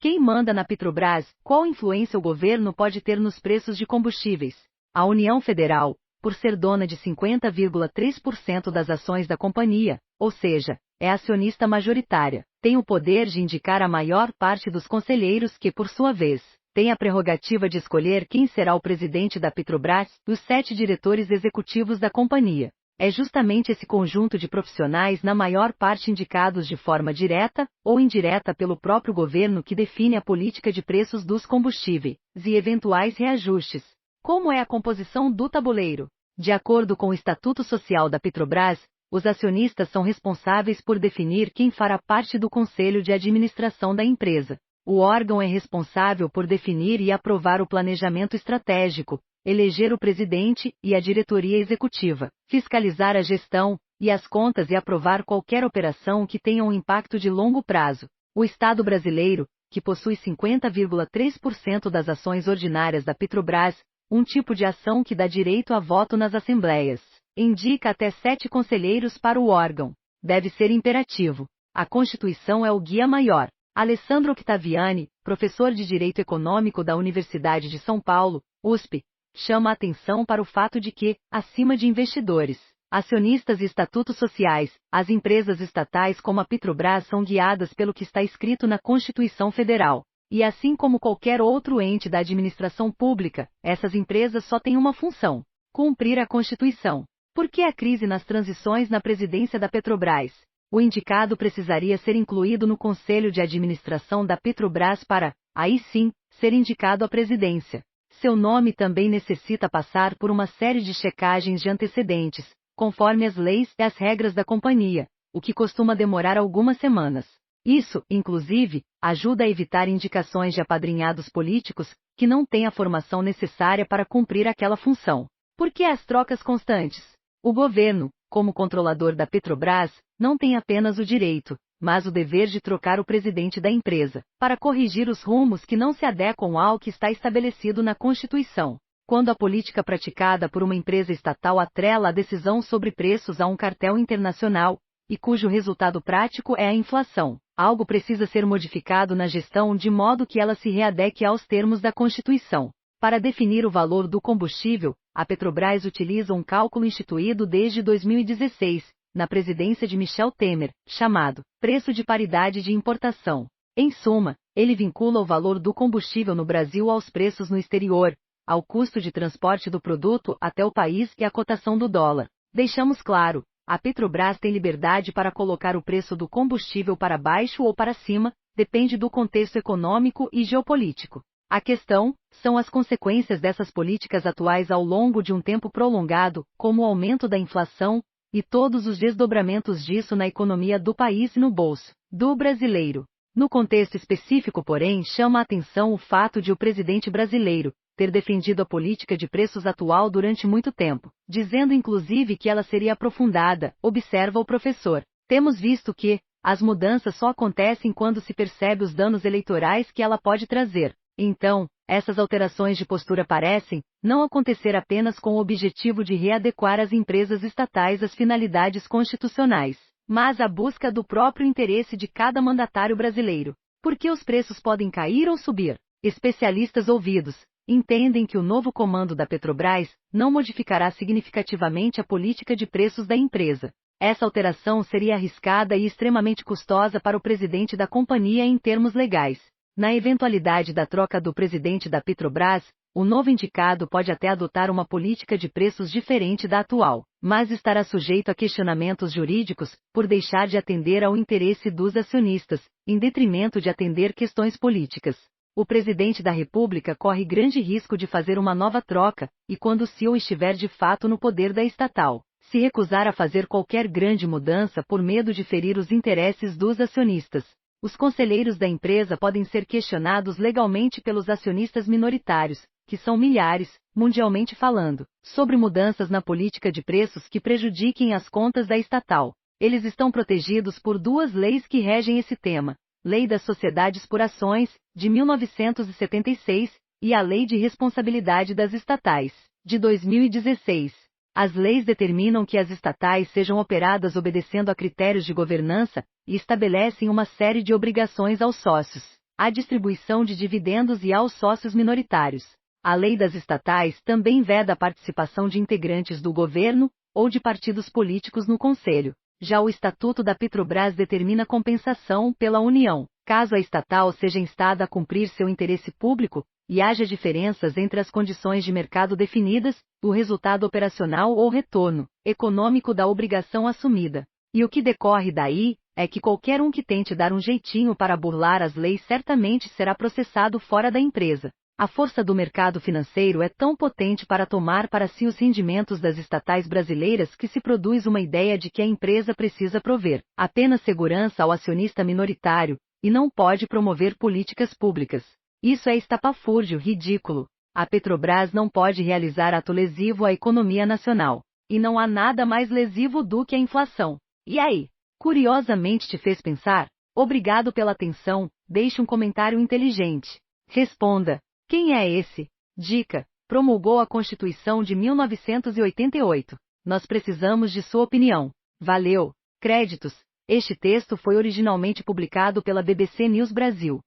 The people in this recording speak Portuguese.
Quem manda na Petrobras? Qual influência o governo pode ter nos preços de combustíveis? A União Federal, por ser dona de 50,3% das ações da companhia, ou seja, é acionista majoritária, tem o poder de indicar a maior parte dos conselheiros que, por sua vez, tem a prerrogativa de escolher quem será o presidente da Petrobras e os 7 diretores executivos da companhia. É justamente esse conjunto de profissionais, na maior parte indicados de forma direta ou indireta pelo próprio governo, que define a política de preços dos combustíveis e eventuais reajustes. Como é a composição do tabuleiro? De acordo com o Estatuto Social da Petrobras, os acionistas são responsáveis por definir quem fará parte do Conselho de Administração da empresa. O órgão é responsável por definir e aprovar o planejamento estratégico, eleger o presidente e a diretoria executiva, fiscalizar a gestão e as contas e aprovar qualquer operação que tenha um impacto de longo prazo. O Estado brasileiro, que possui 50,3% das ações ordinárias da Petrobras, um tipo de ação que dá direito a voto nas assembleias, indica até 7 conselheiros para o órgão. Deve ser imperativo. A Constituição é o guia maior. Alessandro Octaviani, professor de Direito Econômico da Universidade de São Paulo, USP, chama a atenção para o fato de que, acima de investidores, acionistas e estatutos sociais, as empresas estatais como a Petrobras são guiadas pelo que está escrito na Constituição Federal. E assim como qualquer outro ente da administração pública, essas empresas só têm uma função: cumprir a Constituição. Por que a crise nas transições na presidência da Petrobras? O indicado precisaria ser incluído no Conselho de Administração da Petrobras para, aí sim, ser indicado à presidência. Seu nome também necessita passar por uma série de checagens de antecedentes, conforme as leis e as regras da companhia, o que costuma demorar algumas semanas. Isso, inclusive, ajuda a evitar indicações de apadrinhados políticos que não têm a formação necessária para cumprir aquela função. Por que as trocas constantes? O governo, como controlador da Petrobras, não tem apenas o direito, mas o dever de trocar o presidente da empresa, para corrigir os rumos que não se adequam ao que está estabelecido na Constituição. Quando a política praticada por uma empresa estatal atrela a decisão sobre preços a um cartel internacional, e cujo resultado prático é a inflação, algo precisa ser modificado na gestão de modo que ela se readeque aos termos da Constituição. Para definir o valor do combustível, a Petrobras utiliza um cálculo instituído desde 2016, na presidência de Michel Temer, chamado preço de paridade de importação. Em suma, ele vincula o valor do combustível no Brasil aos preços no exterior, ao custo de transporte do produto até o país e à cotação do dólar. Deixamos claro, a Petrobras tem liberdade para colocar o preço do combustível para baixo ou para cima, depende do contexto econômico e geopolítico. A questão são as consequências dessas políticas atuais ao longo de um tempo prolongado, como o aumento da inflação, e todos os desdobramentos disso na economia do país e no bolso do brasileiro. No contexto específico, porém, chama a atenção o fato de o presidente brasileiro ter defendido a política de preços atual durante muito tempo, dizendo inclusive que ela seria aprofundada, observa o professor. Temos visto que as mudanças só acontecem quando se percebe os danos eleitorais que ela pode trazer. Então, essas alterações de postura parecem não acontecer apenas com o objetivo de readequar as empresas estatais às finalidades constitucionais, mas à busca do próprio interesse de cada mandatário brasileiro. Por que os preços podem cair ou subir? Especialistas ouvidos entendem que o novo comando da Petrobras não modificará significativamente a política de preços da empresa. Essa alteração seria arriscada e extremamente custosa para o presidente da companhia em termos legais. Na eventualidade da troca do presidente da Petrobras, o novo indicado pode até adotar uma política de preços diferente da atual, mas estará sujeito a questionamentos jurídicos por deixar de atender ao interesse dos acionistas, em detrimento de atender questões políticas. O presidente da República corre grande risco de fazer uma nova troca, e quando o CEO estiver de fato no poder da estatal, se recusar a fazer qualquer grande mudança por medo de ferir os interesses dos acionistas. Os conselheiros da empresa podem ser questionados legalmente pelos acionistas minoritários, que são milhares, mundialmente falando, sobre mudanças na política de preços que prejudiquem as contas da estatal. Eles estão protegidos por 2 leis que regem esse tema: Lei das Sociedades por Ações, de 1976, e a Lei de Responsabilidade das Estatais, de 2016. As leis determinam que as estatais sejam operadas obedecendo a critérios de governança e estabelecem uma série de obrigações aos sócios. à distribuição de dividendos e aos sócios minoritários. A lei das estatais também veda a participação de integrantes do governo ou de partidos políticos no conselho. Já o Estatuto da Petrobras determina compensação pela União, caso a estatal seja instada a cumprir seu interesse público e haja diferenças entre as condições de mercado definidas, o resultado operacional ou retorno econômico da obrigação assumida. E o que decorre daí é que qualquer um que tente dar um jeitinho para burlar as leis certamente será processado fora da empresa. A força do mercado financeiro é tão potente para tomar para si os rendimentos das estatais brasileiras que se produz uma ideia de que a empresa precisa prover apenas segurança ao acionista minoritário e não pode promover políticas públicas. Isso é estapafúrdio, ridículo. A Petrobras não pode realizar ato lesivo à economia nacional. E não há nada mais lesivo do que a inflação. E aí? Curiosamente te fez pensar? Obrigado pela atenção, deixe um comentário inteligente. Responda. Quem é esse? Dica. Promulgou a Constituição de 1988. Nós precisamos de sua opinião. Valeu. Créditos. Este texto foi originalmente publicado pela BBC News Brasil.